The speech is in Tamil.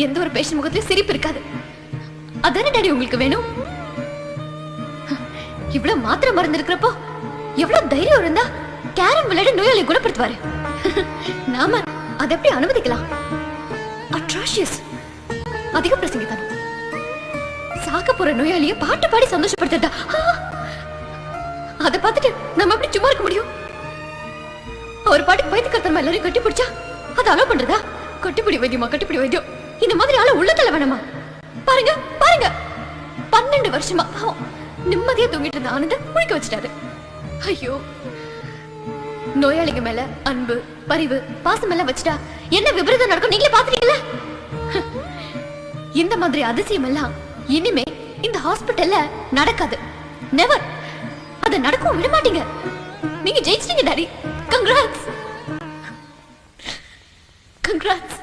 எந்த ஒரு பேஷண்ட் முகத்திலும் சிரிப்பு இருக்காது. அதானே டாடி உங்களுக்கு வேணும்? இவ்வளவு மாத்திரை மருந்து இருக்கிறப்போ எவ்வளவு தைரியம் இருந்தா கேரம் விளையாட நோயாளியை குணப்படுத்துவாரு. நாம அதை எப்படி அனுமதிக்கலாம்? அட்ராஷியஸ், அதிக பிரசங்கித்தனம். சாக்க போற நோயாளியை பாட்டு பாடி சந்தோஷப்படுத்தா அதை பார்த்துட்டு நம்ம எப்படி சும்மா இருக்க முடியும்? அவர் பாட்டுக்கு பைத்தியக்காரத்தனமா எல்லாரையும் கட்டி பிடிச்சா அதை அலோ பண்றதா? கட்டிப்பிடி வைத்தியமா, கட்டிப்பிடி வைத்தியம். இந்த மாதிரி ஆள உள்ளத்தல வேணாமா? பாருங்க பாருங்க, 12 வருஷமா நிம்மதியா தூங்கிட்டு இருந்த ஆனந்த முழிக்க வச்சுட்டாரு. ஐயோ, நோயாளிங்க மேல அன்பு, பரிவு, பாசம் எல்லாம் வச்சுட்டா என்ன விபரீதம் நடக்கும் நீங்களே பாத்துட்டீங்களா? இந்த மாதிரி அதிசயம் எல்லாம் இனிமே இந்த ஹாஸ்பிட்டல்ல நடக்காது. நெவர். அத நடக்கும் விட மாட்டீங்க. நீங்க ஜெயிச்சிட்டீங்க டாடி. கங்க்ராட்ஸ். கங்க்ராட்ஸ்.